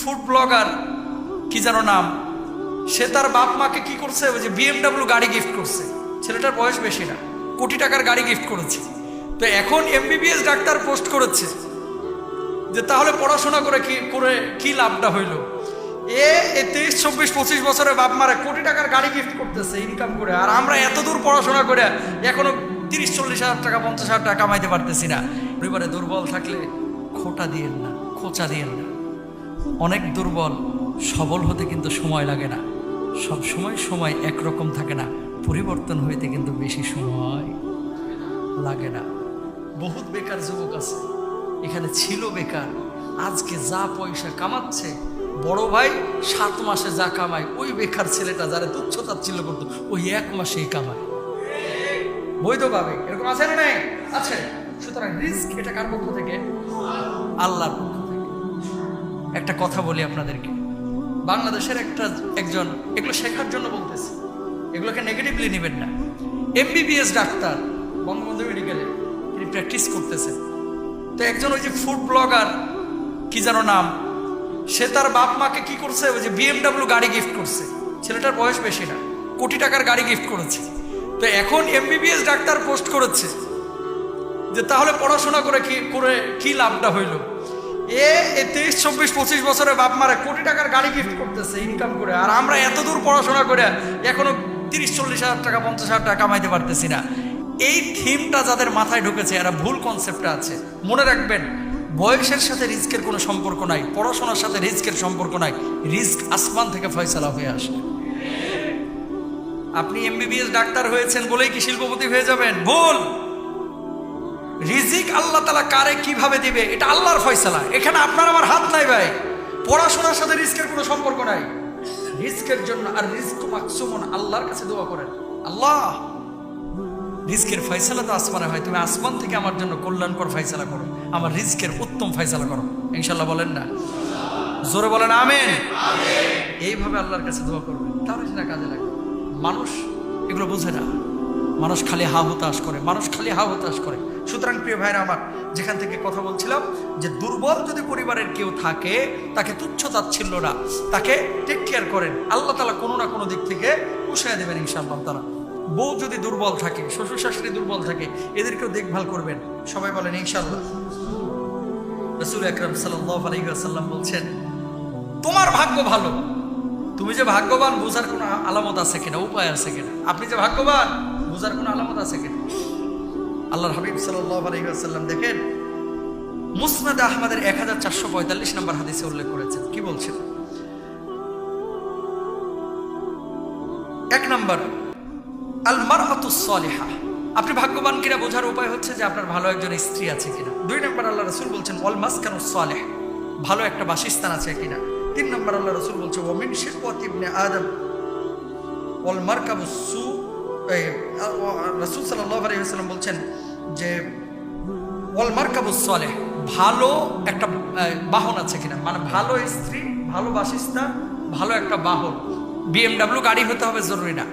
Food blogger কি যেন নাম, সে তার বাপ মাকে কি করছে, ওই যে BMW গাড়ি গিফট করছে। ছেলেটার বয়স বেশি না, কোটি টাকার গাড়ি গিফট করেছে। তো এখন MBBS ডাক্তার পোস্ট করেছে যে তাহলে পড়াশোনা করে কি লাভটা হইল। এ 23, 24, 25 বছরের বাপ মারা কোটি টাকার গাড়ি গিফট করতেছে ইনকাম করে, আর আমরা এত দূর পড়াশোনা করে এখনো 30-40 হাজার টাকা 50 হাজার টাকা কামাইতে পারতেছি না। পরিবারে দুর্বল থাকলে খোঁচা দিয়েন না। অনেক দুর্বল সবল হতে কিন্তু সময় লাগে না, সব সময় একরকম থাকে না, পরিবর্তন হইতে কিন্তু বেশি সময় লাগে না। বহুত বেকার যুবক আছে এখানে, ছিল বেকার, আজকে যা পয়সা কামাচ্ছে, বড় ভাই 7 মাসে যা কামায় ওই বেকার ছেলেটা যারা তুচ্ছ তাচ্ছিল্য করতো ওই 1 মাসেই কামায় বৈধভাবে। এরকম আছে না নাই? আছে। সুতরাং রিস্ক এটা কার পক্ষ থেকে? আল্লাহর পক্ষ থেকে। একটা কথা বলি আপনাদেরকে, বাংলাদেশের একজন এগুলো শেখার জন্য বলতেছে, এগুলোকে নেগেটিভলি নেবেন না। MBBS ডাক্তার বঙ্গবন্ধু মেডিকেলে তিনি প্র্যাকটিস করতেছেন। তো একজন ওই যে ফুড ব্লগার কি যেন নাম, সে তার বাপ মাকে কি করছে, ওই যে BMW গাড়ি গিফট করছে। ছেলেটার বয়স বেশি না, কোটি টাকার গাড়ি গিফট করেছে। তো এখন MBBS ডাক্তার পোস্ট করেছে যে তাহলে পড়াশোনা করে কি লাভটা হইল। এ 23, 24, 25 বছরের বাপ মারা কোটি টাকার গাড়ি গিফট করতেছে ইনকাম করে, আর আমরা এত দূর পড়াশোনা করে এখনো 30-40 হাজার টাকা 50 হাজার টাকা কামাইতে পারতেছি না। এই থিমটা যাদের মাথায় ঢুকেছে এরা ভুল কনসেপ্টে আছে। মনে রাখবেন, বয়সের সাথে রিস্কের কোনো সম্পর্ক নাই, পড়াশোনার সাথে রিস্কের সম্পর্ক নাই। রিস্ক আসমান থেকে ফয়সালা হয়ে আসে। আপনি MBBS ডাক্তার হয়েছেন বলেই কি শিল্পপতি হয়ে যাবেন? ভুল। রিজিক আল্লাহ তাআলা কারে কিভাবে দিবে এটা আল্লাহর ফয়সালা, এখানে আপনার আমার হাত নাই ভাই। পড়াশোনার সাথে রিস্কের কোনো সম্পর্ক নাই। রিস্কের জন্য আর রিস্ক মাকসুমুন, আল্লাহর কাছে দোয়া করেন, আল্লাহ রিস্কের ফয়সালা তো আসমানে হয়, তুমি আসমান থেকে আমার জন্য কল্যাণকর ফয়সালা করো, আমার রিস্কের উত্তম ফয়সালা করো, ইনশাআল্লাহ বলেন না? জোরে বলেন আমিন। এইভাবে আল্লাহর কাছে দোয়া করবেন, তাহলে সেটা কাজে লাগবে। মানুষ এগুলো বুঝে না, মানুষ খালি হা হতাশ করে। সুতরাং প্রিয় ভাইরা আমার, যেখান থেকে কথা বলছিলাম যে দুর্বল যদি পরিবারের কেউ থাকে তাকে তুচ্ছ তাচ্ছিল্য না, তাকে টেক কেয়ার করেন, আল্লাহ তাআলা কোনো না কোনো দিক থেকে পুষিয়ে দেবেন ইনশাআল্লাহ তাআলা। বউ যদি দুর্বল থাকে, শ্বশুর শাশুড়ি দুর্বল থাকে, এদেরকেও দেখভাল করবেন, সবাই বলেন ইনশাআল্লাহ। রাসূল আকরাম সাল্লাল্লাহু আলাইহি ওয়াসাল্লাম বলছেন, তোমার ভাগ্য ভালো, তুমি যে ভাগ্যবান বোঝার কোনো আলামত আছে কিনা, উপায় আছে কিনা? আপনি যে ভাগ্যবান বোঝার কোনো আলামত আছে কিনা? আল্লাহর হাবিব সাল্লাল্লাহু আলাইহি ওয়াসাল্লাম দেখেন মুসনাদ আহমদের 1445 নম্বর হাদিসে উল্লেখ করেছেন। কি বলছেন? 1 নম্বর, আল মারআতুস সালিহা, আপনি ভাগ্যবান কিনা বোঝার উপায় হচ্ছে যে আপনার ভালো একজন স্ত্রী আছে কিনা। 2 নম্বর, আল্লাহ রাসূল বলছেন ওয়াল মাসকানুস সালিহ, ভালো একটা বাসস্থান আছে কিনা। 3 নম্বর, আল্লাহ রাসূল বলছে ওয়া মিন শিকওয়াতি ইবনে আদম ওয়াল মারকাবুস সু, রাসূল সাল্লাল্লাহু আলাইহি ওয়াসাল্লাম বলছেন যে ওয়াল মারকাবুস সালিহ, ভালো একটা বাহন আছে কিনা, মানে ভালো স্ত্রী, ভালো বাসস্থান, ভালো একটা বাহন। BMW গাড়ি হতে হবে জরুরি না,